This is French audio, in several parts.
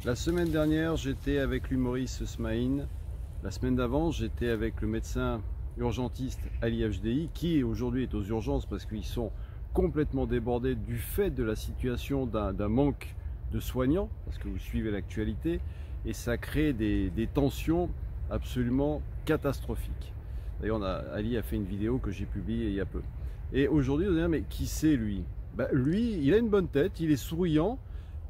La semaine dernière, j'étais avec l'humoriste Smaïn. La semaine d'avant, j'étais avec le médecin urgentiste Ali HDI, qui aujourd'hui est aux urgences parce qu'ils sont complètement débordés du fait de la situation d'un manque de soignants, parce que vous suivez l'actualité, et ça crée des tensions absolument catastrophiques. D'ailleurs, Ali a fait une vidéo que j'ai publiée il y a peu. Et aujourd'hui, vous allez dire, mais qui c'est lui? Lui, il a une bonne tête, il est souriant.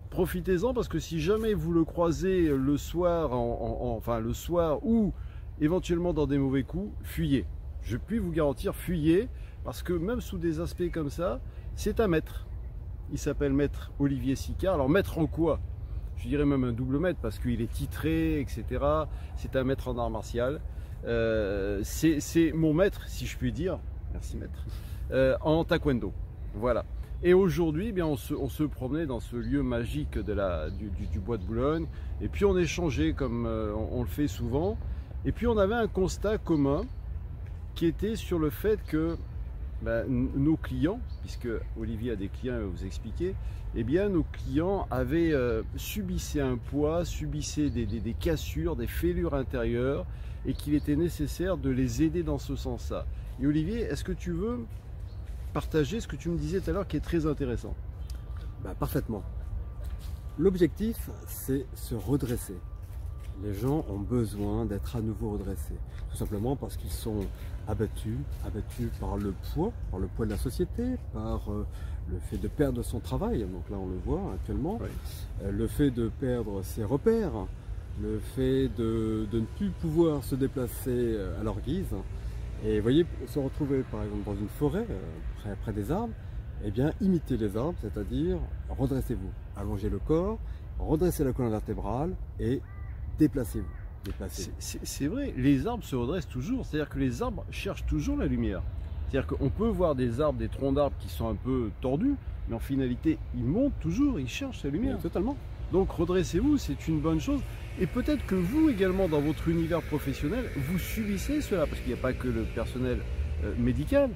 Profitez-en, parce que si jamais vous le croisez le soir, enfin le soir ou éventuellement dans des mauvais coups, fuyez. Je puis vous garantir, fuyez, parce que même sous des aspects comme ça, c'est un maître. Il s'appelle maître Olivier Sicard. Alors maître en quoi? Je dirais même un double maître, parce qu'il est titré, etc. C'est un maître en art martial. C'est mon maître, si je puis dire. Merci maître. En taekwondo. Voilà. Et aujourd'hui, eh bien, on se promenait dans ce lieu magique du bois de Boulogne, et puis on échangeait comme on le fait souvent, et puis on avait un constat commun qui était sur le fait que nos clients, puisque Olivier a des clients, il va vous expliquer, eh bien nos clients subissaient un poids, subissaient des cassures, des fêlures intérieures, et qu'il était nécessaire de les aider dans ce sens-là. Et Olivier, est-ce que tu veux partager ce que tu me disais tout à l'heure qui est très intéressant? Parfaitement. L'objectif, c'est se redresser. Les gens ont besoin d'être à nouveau redressés. Tout simplement parce qu'ils sont abattus par le poids de la société, par le fait de perdre son travail. Donc là, on le voit actuellement. Oui. Le fait de perdre ses repères, le fait de ne plus pouvoir se déplacer à leur guise. Et vous voyez, se retrouver par exemple dans une forêt, près des arbres, eh bien imitez les arbres, c'est-à-dire redressez-vous, allongez le corps, redressez la colonne vertébrale et déplacez-vous. C'est vrai, les arbres se redressent toujours, c'est-à-dire que les arbres cherchent toujours la lumière. C'est-à-dire qu'on peut voir des arbres, des troncs d'arbres qui sont un peu tordus, mais en finalité, ils montent toujours, ils cherchent la lumière. Oui, totalement. Donc redressez-vous, c'est une bonne chose. Et peut-être que vous également, dans votre univers professionnel, vous subissez cela, parce qu'il n'y a pas que le personnel médical.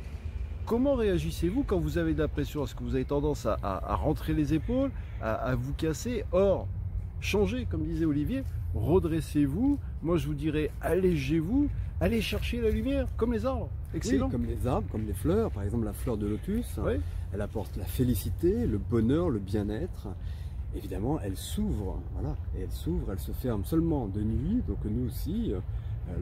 Comment réagissez-vous quand vous avez de la pression? Est-ce que vous avez tendance à rentrer les épaules, à vous casser? Or, changez, comme disait Olivier, redressez-vous. Moi, je vous dirais, allégez-vous, allez chercher la lumière, comme les arbres. Excellent. Oui, comme les arbres, comme les fleurs. Par exemple, la fleur de lotus, oui. Elle apporte la félicité, le bonheur, le bien-être. Évidemment, elle s'ouvre, voilà, et elle s'ouvre, elle se ferme seulement de nuit. Donc nous aussi,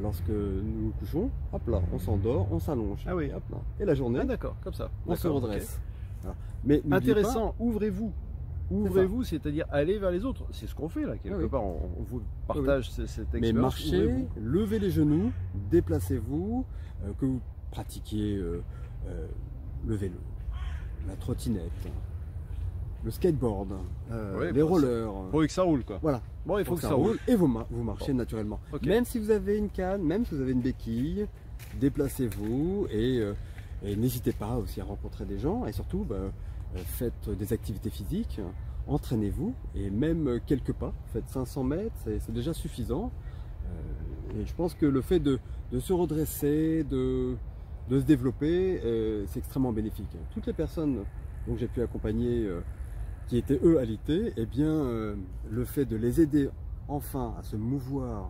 lorsque nous nous couchons, hop là, on s'endort, on s'allonge. Ah oui, hop là. Et la journée, d'accord, comme ça, on se redresse. Okay. Voilà. Mais intéressant, ouvrez-vous. Ouvrez-vous, c'est-à-dire aller vers les autres. C'est ce qu'on fait là, quelque part. On vous partage cette expérience. Mais marchez, levez les genoux, déplacez-vous, que vous pratiquiez le vélo, la trottinette, le skateboard, les rollers. Il faut que ça roule, quoi. Voilà. Bon, il faut que ça roule. Et vous marchez naturellement. Okay. Même si vous avez une canne, même si vous avez une béquille, déplacez-vous et n'hésitez pas aussi à rencontrer des gens. Et surtout, faites des activités physiques, entraînez-vous. Et même quelques pas, faites 500 mètres, c'est déjà suffisant. Et je pense que le fait de se redresser, de se développer, c'est extrêmement bénéfique. Toutes les personnes dont j'ai pu accompagner qui étaient eux alités, eh bien le fait de les aider enfin à se mouvoir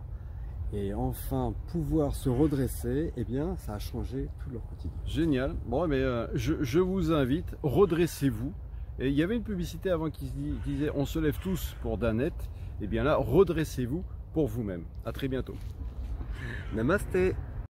et enfin pouvoir se redresser, eh bien ça a changé tout leur quotidien. Génial. Bon, mais je vous invite, redressez-vous. Et il y avait une publicité avant qui disait on se lève tous pour Danette. Eh bien là, redressez-vous pour vous-même. À très bientôt. Namasté.